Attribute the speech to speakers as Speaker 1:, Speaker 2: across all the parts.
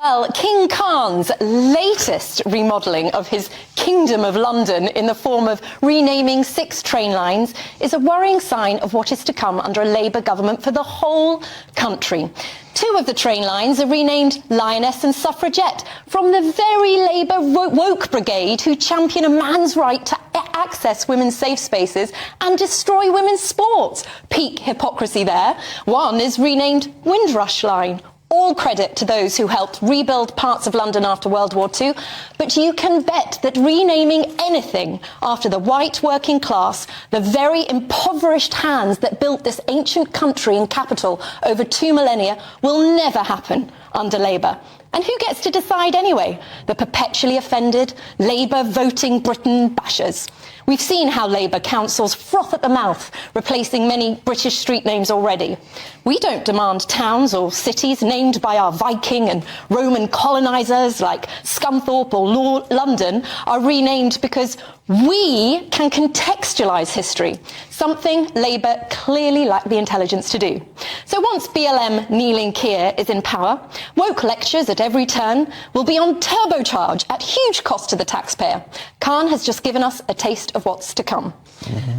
Speaker 1: Well, King Khan's latest remodelling of his Kingdom of London in the form of renaming 6 train lines is a worrying sign of what is to come under a Labour government for the whole country. 2 of the train lines are renamed Lioness and Suffragette, from the very Labour woke brigade who champion a man's right to access women's safe spaces and destroy women's sports. Peak hypocrisy there. One is renamed Windrush Line. All credit to those who helped rebuild parts of London after World War II, but you can bet that renaming anything after the white working class, the very impoverished hands that built this ancient country and capital over 2 millennia, will never happen under Labour. And who gets to decide anyway? The perpetually offended Labour voting Britain bashers. We've seen how Labour councils froth at the mouth, replacing many British street names already. We don't demand towns or cities named by our Viking and Roman colonisers like Scunthorpe or London are renamed because we can contextualise history, something Labour clearly lack the intelligence to do. So once BLM kneeling Keir is in power, woke lectures at every turn will be on turbocharge at huge cost to the taxpayer. Khan has just given us a taste of what's to come.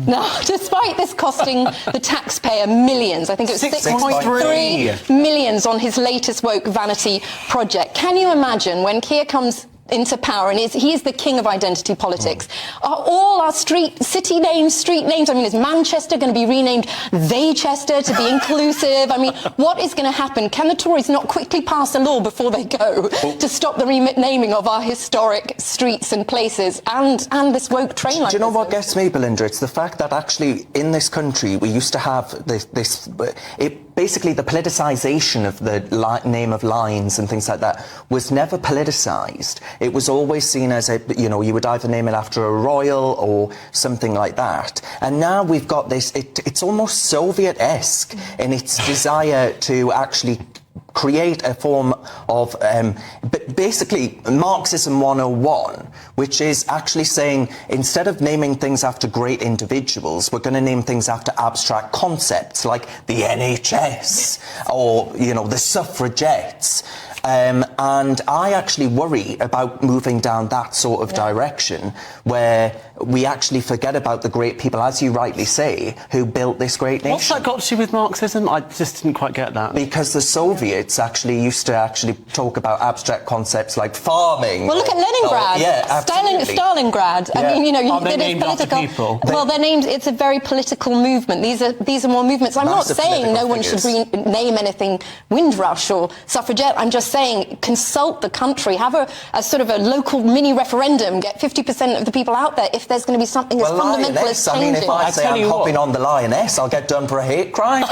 Speaker 1: Now, despite this costing the taxpayer millions, I think it was 6.3 millions on his latest woke vanity project, can you imagine when Keir comes into power and he is the king of identity politics? Are all our city names, street names, I mean, is Manchester going to be renamed Theychester to be inclusive? I mean, what is going to happen? Can the Tories not quickly pass a law before they go to stop the renaming of our historic streets and places and this woke train line?
Speaker 2: Do you know what gets me, Belinda? It's the fact that actually in this country we used to have basically the politicisation of the name of lines and things like that was never politicised. It was always seen as you would either name it after a royal or something like that. And now we've got this, it's almost Soviet-esque in its desire to actually create a form of basically Marxism 101, which is actually saying instead of naming things after great individuals, we're going to name things after abstract concepts like the NHS or, the suffragettes. And I actually worry about moving down that sort of direction where we actually forget about the great people, as you rightly say, who built this great nation.
Speaker 3: What's that got to do with Marxism? I just didn't quite get that.
Speaker 2: Because the Soviets actually used to talk about abstract concepts like farming.
Speaker 1: Well, look at Leningrad. Stalingrad.
Speaker 2: Yeah.
Speaker 1: I mean,
Speaker 3: they're named after people.
Speaker 1: Well, they're named. It's a very political movement. These are more movements. I'm not saying no one should rename anything Windrush or Suffragette. I'm just saying consult the country, have a sort of a local mini referendum, get 50% of the people out there if there's going to be something as fundamental as changing.
Speaker 2: I mean, if I say I'm hopping on the Lioness, I'll get done for a hate crime.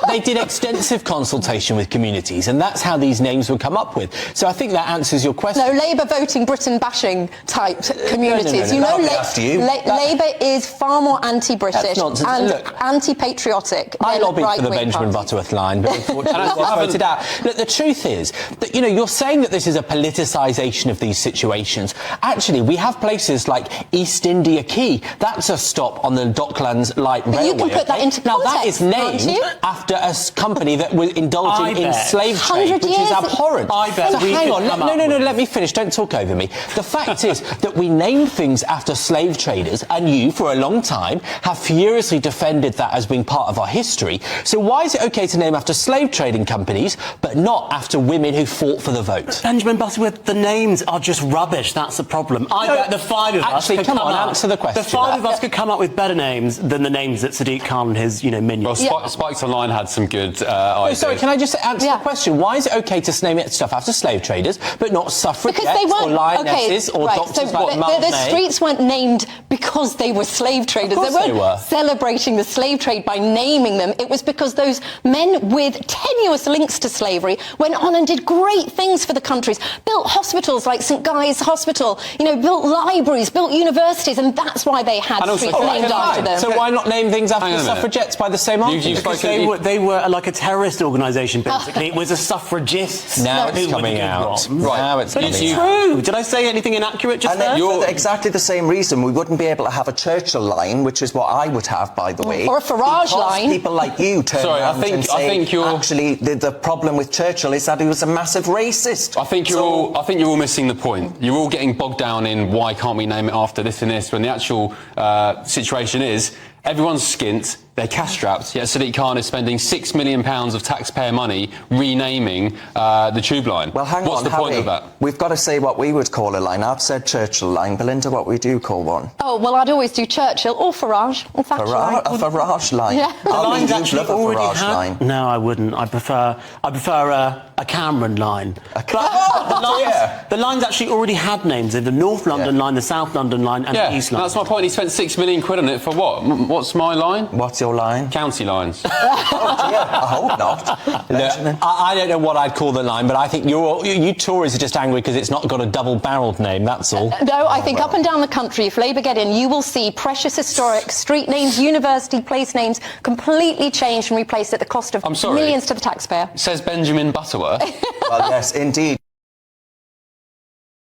Speaker 3: They did extensive consultation with communities, and that's how these names were come up with. So I think that answers your question.
Speaker 1: No, Labour voting Britain bashing type communities.
Speaker 2: No.
Speaker 1: Labour is far more anti-British and anti-patriotic.
Speaker 3: I lobbied for the Benjamin Butterworth line, but unfortunately I was voted out. Look, the truth is that, you're saying that this is a politicisation of these situations. Actually, we have places like East India Quay. That's a stop on the Docklands Light Railway.
Speaker 1: You can put that into context.
Speaker 3: Now, that is named after a company that was indulging in slave trade, which is abhorrent.
Speaker 1: I
Speaker 3: bet. So hang on, no, let me finish. Don't talk over me. The fact is that we name things after slave traders, and you, for a long time, have furiously defended that as being part of our history. So why is it okay to name after slave trading companies, but not after women who fought for the vote?
Speaker 4: Benjamin Butterworth, the names are just rubbish. That's the problem. I bet the 5 of us could
Speaker 3: answer the question.
Speaker 4: The 5 of us could come up with better names than the names that Sadiq Khan and his, minions.
Speaker 5: Well, Spikes Online had some good ideas.
Speaker 3: Sorry, can I just answer the question? Why is it okay to name it stuff after slave traders, but not suffragettes or lionesses or doctors like Mum
Speaker 1: The streets weren't named because they were slave traders. They weren't celebrating the slave trade by naming them. It was because those men with tenuous links to slavery went on and did great things for the countries, built hospitals like St Guy's Hospital, built libraries, built universities, and that's why they had streets named after them.
Speaker 3: So why not name things after the suffragettes by the same argument?
Speaker 4: Because they they were like a terrorist organisation, basically. It was a suffragists.
Speaker 3: Now
Speaker 4: who
Speaker 3: it's
Speaker 4: were
Speaker 3: coming
Speaker 4: the good
Speaker 3: out.
Speaker 4: ones.
Speaker 5: Right.
Speaker 3: Now it's
Speaker 4: But
Speaker 3: coming
Speaker 4: it's
Speaker 3: out.
Speaker 4: true. Did I say anything inaccurate just
Speaker 2: And
Speaker 4: there?
Speaker 2: then for exactly the same reason, we wouldn't be able to have a Churchill line, which is what I would have, by the way.
Speaker 1: Or a Farage
Speaker 2: because
Speaker 1: line.
Speaker 2: people like you turn
Speaker 5: Sorry, I
Speaker 2: around
Speaker 5: think-
Speaker 2: and say,
Speaker 5: I think you're-
Speaker 2: actually, the problem with Churchill is that he was a massive racist.
Speaker 5: I think you're all missing the point. You're all getting bogged down in why can't we name it after this and this, when the actual situation is everyone's skint, they're cash-strapped, yet Sadiq Khan is spending £6 million of taxpayer money renaming the tube line.
Speaker 2: Well, hang
Speaker 5: What's
Speaker 2: on,
Speaker 5: the point
Speaker 2: Harry.
Speaker 5: of that?
Speaker 2: We've got to say what we would call a line. I've said Churchill line. Belinda, what we do call one?
Speaker 1: Oh, well, I'd always do Churchill or Farage. In fact,
Speaker 2: A Farage line.
Speaker 1: Yeah.
Speaker 4: The
Speaker 2: I mean,
Speaker 4: lines
Speaker 2: you'd
Speaker 4: actually
Speaker 2: love a
Speaker 4: already
Speaker 2: Farage
Speaker 4: had.
Speaker 2: line.
Speaker 4: No, I wouldn't. I prefer a Cameron line. The lines actually already had names. They're the North London line, the South London line, and
Speaker 5: Yeah,
Speaker 4: the East London.
Speaker 5: that's my point. He spent £6 million on it for what? What's my line?
Speaker 2: What's your line?
Speaker 5: County lines.
Speaker 2: Oh, dear. I hope not.
Speaker 3: Look, I don't know what I'd call the line, but I think you Tories are just angry because it's not got a double-barrelled name, that's all.
Speaker 1: No, I think up and down the country, if Labour get in, you will see precious historic street names, university place names completely changed and replaced at the cost of
Speaker 5: I'm sorry.
Speaker 1: millions to the taxpayer.
Speaker 5: Says Benjamin Butterworth.
Speaker 2: Well, yes, indeed.